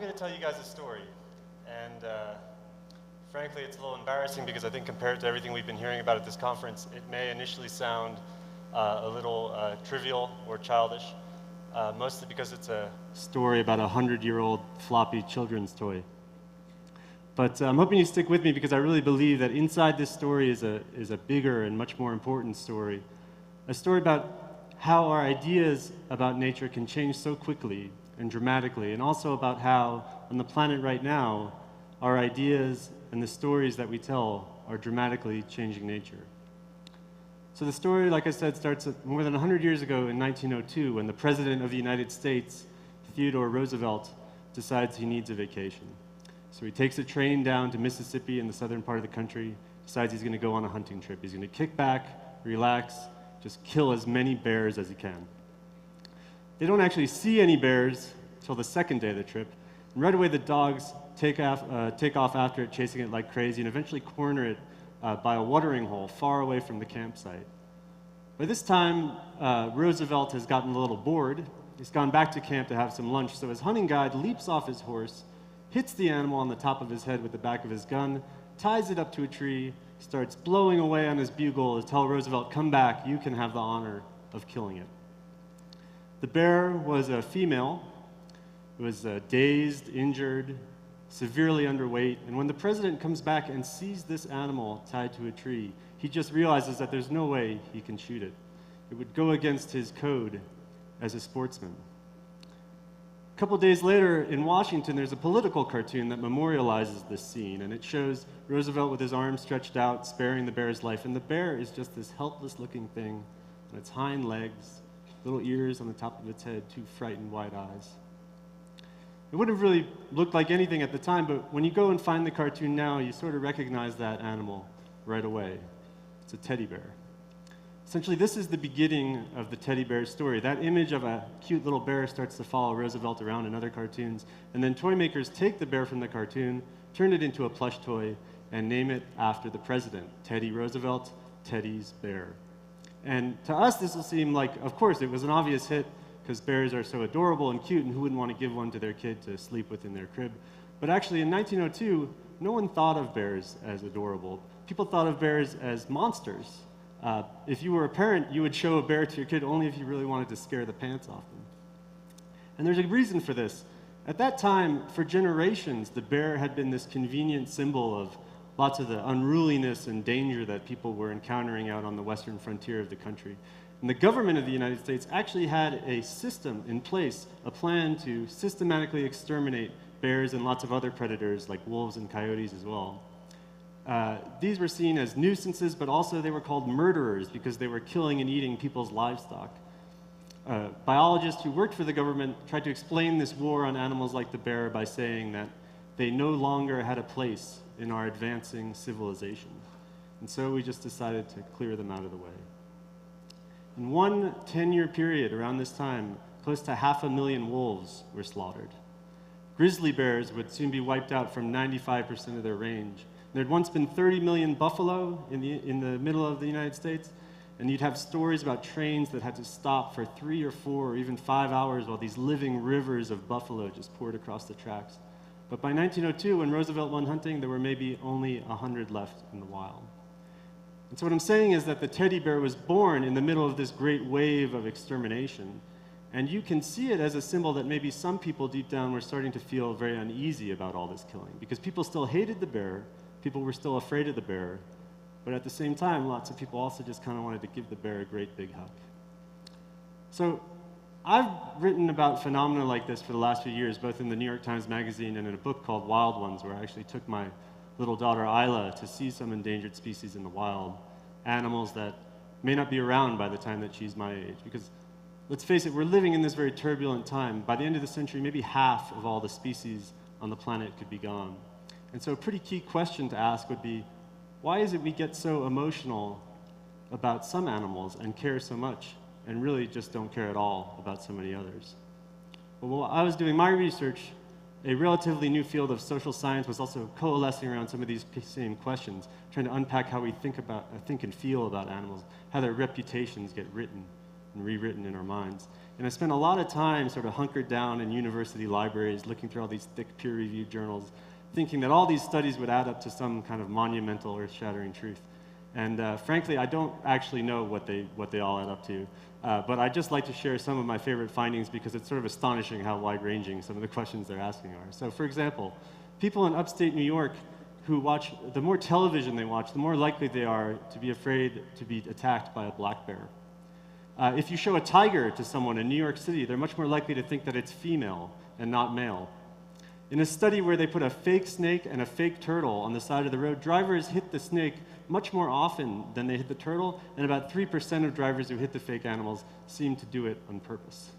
going to tell you guys a story. And frankly, it's a little embarrassing because I think compared to everything we've been hearing about at this conference, it may initially sound a little trivial or childish, mostly because it's a story about a 100-year-old floppy children's toy. But I'm hoping you stick with me because I really believe that inside this story is a bigger and much more important story. A story about how our ideas about nature can change so quickly and dramatically, and also about how, on the planet right now, our ideas and the stories that we tell are dramatically changing nature. So the story, like I said, starts more than 100 years ago in 1902 when the President of the United States, Theodore Roosevelt, decides he needs a vacation. So he takes a train down to Mississippi in the southern part of the country, decides he's going to go on a hunting trip. He's going to kick back, relax, just kill as many bears as he can. They don't actually see any bears until the second day of the trip. And right away, the dogs take off after it, chasing it like crazy, and eventually corner it by a watering hole far away from the campsite. By this time, Roosevelt has gotten a little bored. He's gone back to camp to have some lunch, so his hunting guide leaps off his horse, hits the animal on the top of his head with the back of his gun, ties it up to a tree, starts blowing away on his bugle to tell Roosevelt, "Come back, you can have the honor of killing it." The bear was a female. It was dazed, injured, severely underweight, and when the president comes back and sees this animal tied to a tree, he just realizes that there's no way he can shoot it. It would go against his code as a sportsman. A couple days later in Washington, there's a political cartoon that memorializes this scene, and it shows Roosevelt with his arms stretched out, sparing the bear's life, and the bear is just this helpless-looking thing on its hind legs, little ears on the top of its head, two frightened white eyes. It wouldn't have really looked like anything at the time, but when you go and find the cartoon now, you sort of recognize that animal right away. It's a teddy bear. Essentially, this is the beginning of the teddy bear story. That image of a cute little bear starts to follow Roosevelt around in other cartoons, and then toy makers take the bear from the cartoon, turn it into a plush toy, and name it after the president, Teddy Roosevelt, Teddy's Bear. And to us, this will seem like, of course, it was an obvious hit because bears are so adorable and cute, and who wouldn't want to give one to their kid to sleep with in their crib? But actually, in 1902, no one thought of bears as adorable. People thought of bears as monsters. If you were a parent, you would show a bear to your kid only if you really wanted to scare the pants off them. And there's a reason for this. At that time, for generations, the bear had been this convenient symbol of lots of the unruliness and danger that people were encountering out on the western frontier of the country. And the government of the United States actually had a system in place, a plan to systematically exterminate bears and lots of other predators like wolves and coyotes as well. These were seen as nuisances, but also they were called murderers because they were killing and eating people's livestock. Biologists who worked for the government tried to explain this war on animals like the bear by saying that they no longer had a place in our advancing civilization. And so we just decided to clear them out of the way. In one 10-year period around this time, close to 500,000 wolves were slaughtered. Grizzly bears would soon be wiped out from 95% of their range. There had once been 30 million buffalo in the middle of the United States, and you'd have stories about trains that had to stop for 3 or 4 or even 5 hours while these living rivers of buffalo just poured across the tracks. But by 1902, when Roosevelt went hunting, there were maybe only 100 left in the wild. And so what I'm saying is that the teddy bear was born in the middle of this great wave of extermination, and you can see it as a symbol that maybe some people deep down were starting to feel very uneasy about all this killing, because people still hated the bear, people were still afraid of the bear, but at the same time, lots of people also just kind of wanted to give the bear a great big hug. So I've written about phenomena like this for the last few years, both in the New York Times Magazine and in a book called Wild Ones, where I actually took my little daughter Isla to see some endangered species in the wild, animals that may not be around by the time that she's my age. Because let's face it, we're living in this very turbulent time. By the end of the century, maybe half of all the species on the planet could be gone. And so a pretty key question to ask would be, why is it we get so emotional about some animals and care so much, and really just don't care at all about so many others? Well, while I was doing my research, a relatively new field of social science was also coalescing around some of these same questions, trying to unpack how we think and feel about animals, how their reputations get written and rewritten in our minds. And I spent a lot of time sort of hunkered down in university libraries, looking through all these thick peer-reviewed journals, thinking that all these studies would add up to some kind of monumental, earth-shattering truth. And frankly, I don't actually know what they all add up to. But I'd just like to share some of my favorite findings because it's sort of astonishing how wide-ranging some of the questions they're asking are. So for example, people in upstate New York who watch, the more television they watch, the more likely they are to be afraid to be attacked by a black bear. If you show a tiger to someone in New York City, they're much more likely to think that it's female and not male. In a study where they put a fake snake and a fake turtle on the side of the road, drivers hit the snake much more often than they hit the turtle, and about 3% of drivers who hit the fake animals seem to do it on purpose.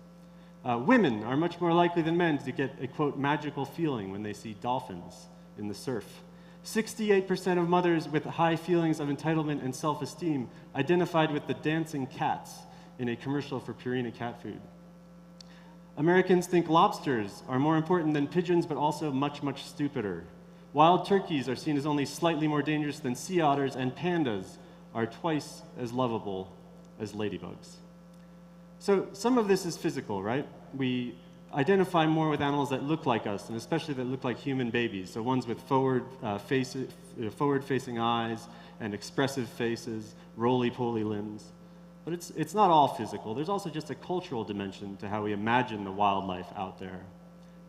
Women are much more likely than men to get a, quote, magical feeling when they see dolphins in the surf. 68% of mothers with high feelings of entitlement and self-esteem identified with the dancing cats in a commercial for Purina cat food. Americans think lobsters are more important than pigeons, but also much, much stupider. Wild turkeys are seen as only slightly more dangerous than sea otters, and pandas are twice as lovable as ladybugs. So some of this is physical, right? We identify more with animals that look like us, and especially that look like human babies. So ones with forward-facing eyes and expressive faces, roly-poly limbs. But it's not all physical. There's also just a cultural dimension to how we imagine the wildlife out there.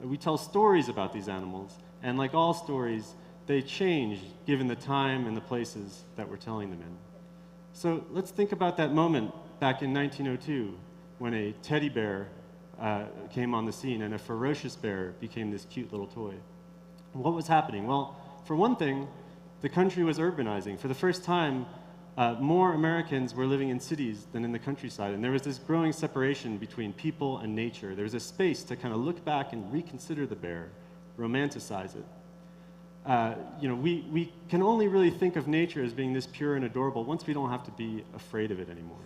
We tell stories about these animals, and like all stories, they change given the time and the places that we're telling them in. So let's think about that moment back in 1902 when a teddy bear came on the scene and a ferocious bear became this cute little toy. What was happening? Well, for one thing, the country was urbanizing. For the first time, more Americans were living in cities than in the countryside, and there was this growing separation between people and nature. There was a space to kind of look back and reconsider the bear, romanticize it. We can only really think of nature as being this pure and adorable once we don't have to be afraid of it anymore.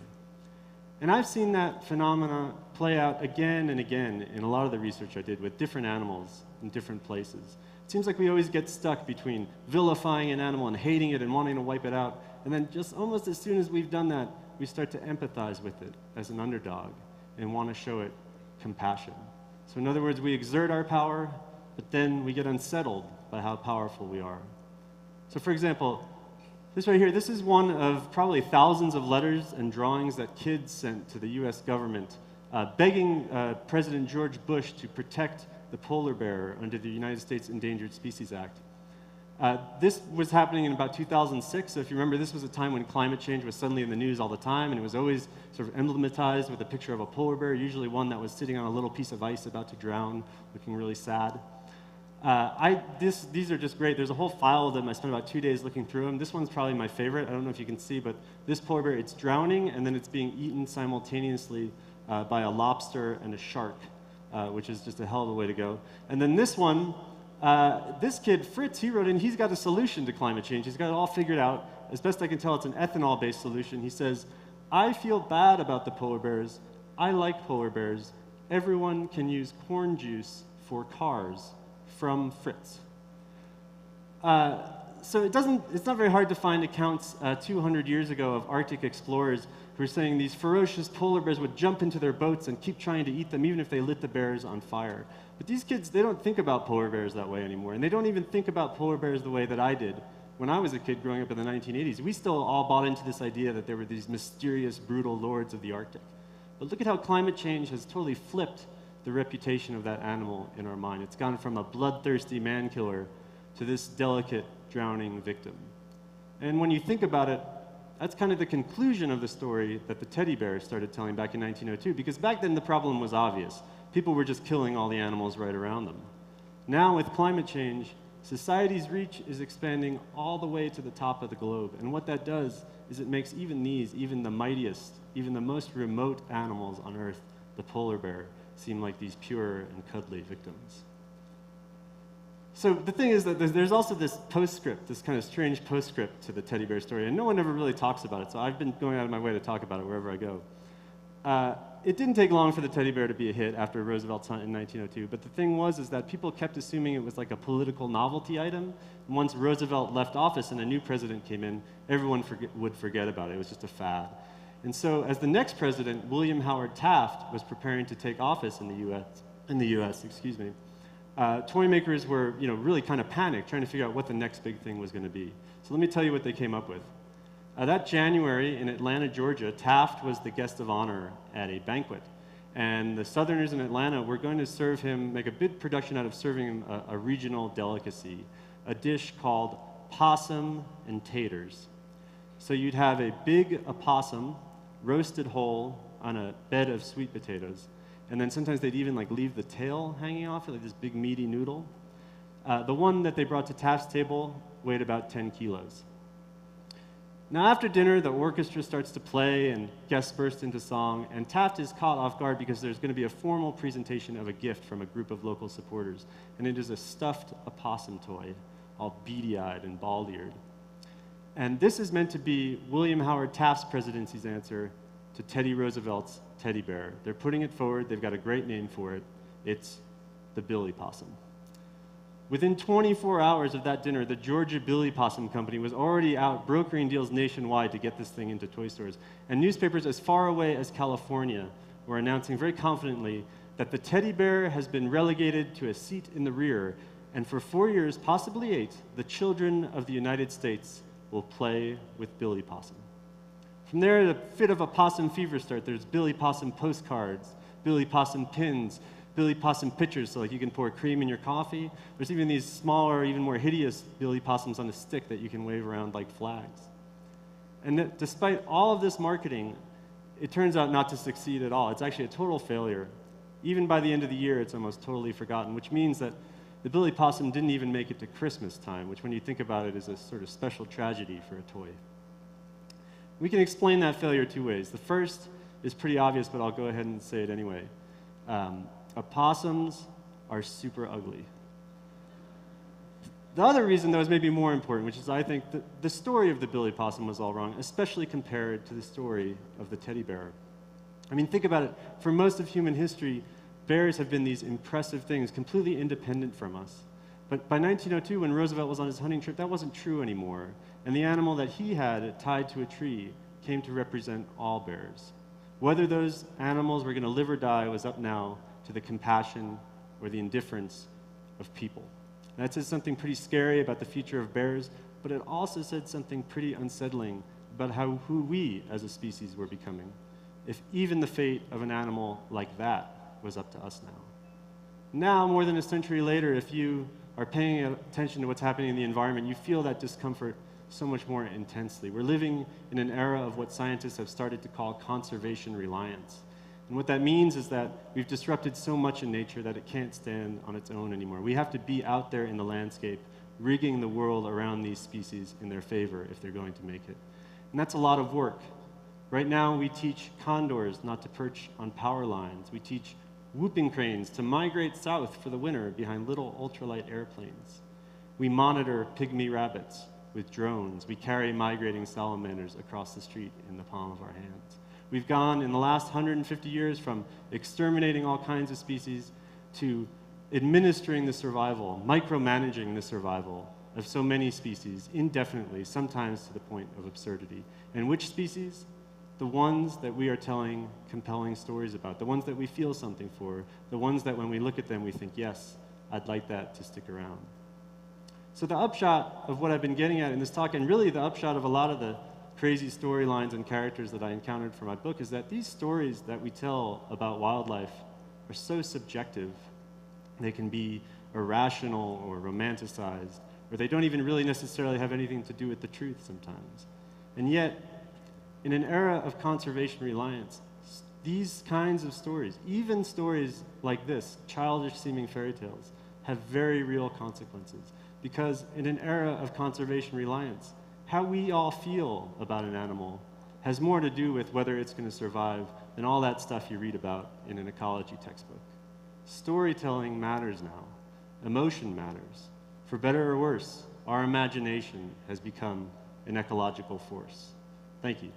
And I've seen that phenomena play out again and again in a lot of the research I did with different animals in different places. It seems like we always get stuck between vilifying an animal and hating it and wanting to wipe it out, and then just almost as soon as we've done that, we start to empathize with it as an underdog and want to show it compassion. So in other words, we exert our power, but then we get unsettled by how powerful we are. So for example, this right here, this is one of probably thousands of letters and drawings that kids sent to the US government begging President George Bush to protect the polar bear under the United States Endangered Species Act. This was happening in about 2006, so if you remember, this was a time when climate change was suddenly in the news all the time, and it was always sort of emblematized with a picture of a polar bear, usually one that was sitting on a little piece of ice about to drown, looking really sad. These are just great. There's a whole file of them. I spent about 2 days looking through them. This one's probably my favorite. I don't know if you can see, but this polar bear, it's drowning, and then it's being eaten simultaneously by a lobster and a shark, which is just a hell of a way to go. And then this one, this kid, Fritz, he wrote in, he's got a solution to climate change. He's got it all figured out. As best I can tell, it's an ethanol-based solution. He says, I feel bad about the polar bears. I like polar bears. Everyone can use corn juice for cars. From Fritz. So it's not very hard to find accounts 200 years ago of Arctic explorers who were saying these ferocious polar bears would jump into their boats and keep trying to eat them even if they lit the bears on fire. But these kids, they don't think about polar bears that way anymore, and they don't even think about polar bears the way that I did when I was a kid growing up in the 1980s. We still all bought into this idea that there were these mysterious, brutal lords of the Arctic. But look at how climate change has totally flipped the reputation of that animal in our mind. It's gone from a bloodthirsty man-killer to this delicate, drowning victim. And when you think about it, that's kind of the conclusion of the story that the teddy bear started telling back in 1902, because back then the problem was obvious. People were just killing all the animals right around them. Now with climate change, society's reach is expanding all the way to the top of the globe. And what that does is it makes even the mightiest, even the most remote animals on Earth, the polar bear, seem like these pure and cuddly victims. So the thing is that there's also this postscript, this kind of strange postscript to the teddy bear story, and no one ever really talks about it, so I've been going out of my way to talk about it wherever I go. It didn't take long for the teddy bear to be a hit after Roosevelt's hunt in 1902, but the thing was is that people kept assuming it was like a political novelty item, and once Roosevelt left office and a new president came in, everyone would forget about it. It was just a fad. And so as the next president, William Howard Taft, was preparing to take office in the US, excuse me, toy makers were really kind of panicked, trying to figure out what the next big thing was going to be. So let me tell you what they came up with. That January in Atlanta, Georgia, Taft was the guest of honor at a banquet. And the Southerners in Atlanta were going to serve him, make a big production out of serving him a regional delicacy, a dish called possum and taters. So you'd have a big opossum roasted whole on a bed of sweet potatoes. And then sometimes they'd even leave the tail hanging off it, like this big meaty noodle. The one that they brought to Taft's table weighed about 10 kilos. Now after dinner, the orchestra starts to play and guests burst into song, and Taft is caught off guard because there's going to be a formal presentation of a gift from a group of local supporters, and it is a stuffed opossum toy, all beady-eyed and bald-eared. And this is meant to be William Howard Taft's presidency's answer to Teddy Roosevelt's teddy bear. They're putting it forward. They've got a great name for it. It's the Billy Possum. Within 24 hours of that dinner, the Georgia Billy Possum Company was already out brokering deals nationwide to get this thing into toy stores. And newspapers as far away as California were announcing very confidently that the teddy bear has been relegated to a seat in the rear, and for 4 years, possibly 8, the children of the United States will play with Billy Possum. From there, the fit of a possum fever starts. There's Billy Possum postcards, Billy Possum pins, Billy Possum pitchers, so you can pour cream in your coffee. There's even these smaller, even more hideous Billy Possums on a stick that you can wave around like flags. And despite all of this marketing, it turns out not to succeed at all. It's actually a total failure. Even by the end of the year, it's almost totally forgotten, which means that the Billy Possum didn't even make it to Christmas time, which when you think about it is a sort of special tragedy for a toy. We can explain that failure 2 ways. The first is pretty obvious, but I'll go ahead and say it anyway. Opossums are super ugly. The other reason, though, is maybe more important, which is I think the story of the Billy Possum was all wrong, especially compared to the story of the teddy bear. I mean, think about it. For most of human history, bears have been these impressive things, completely independent from us. But by 1902, when Roosevelt was on his hunting trip, that wasn't true anymore. And the animal that he had tied to a tree came to represent all bears. Whether those animals were going to live or die was up now to the compassion or the indifference of people. And that says something pretty scary about the future of bears, but it also said something pretty unsettling about who we as a species were becoming, if even the fate of an animal like that was up to us now. Now, more than a century later, if you are paying attention to what's happening in the environment, you feel that discomfort so much more intensely. We're living in an era of what scientists have started to call conservation reliance. And what that means is that we've disrupted so much in nature that it can't stand on its own anymore. We have to be out there in the landscape, rigging the world around these species in their favor if they're going to make it. And that's a lot of work. Right now, we teach condors not to perch on power lines. We teach whooping cranes to migrate south for the winter behind little ultralight airplanes. We monitor pygmy rabbits with drones. We carry migrating salamanders across the street in the palm of our hands. We've gone in the last 150 years from exterminating all kinds of species to administering the survival, micromanaging the survival of so many species indefinitely, sometimes to the point of absurdity. And which species? The ones that we are telling compelling stories about, the ones that we feel something for, the ones that when we look at them we think, yes, I'd like that to stick around. So the upshot of what I've been getting at in this talk, and really the upshot of a lot of the crazy storylines and characters that I encountered for my book, is that these stories that we tell about wildlife are so subjective. They can be irrational or romanticized, or they don't even really necessarily have anything to do with the truth sometimes. And yet, in an era of conservation reliance, these kinds of stories, even stories like this, childish-seeming fairy tales, have very real consequences. Because in an era of conservation reliance, how we all feel about an animal has more to do with whether it's going to survive than all that stuff you read about in an ecology textbook. Storytelling matters now. Emotion matters. For better or worse, our imagination has become an ecological force. Thank you.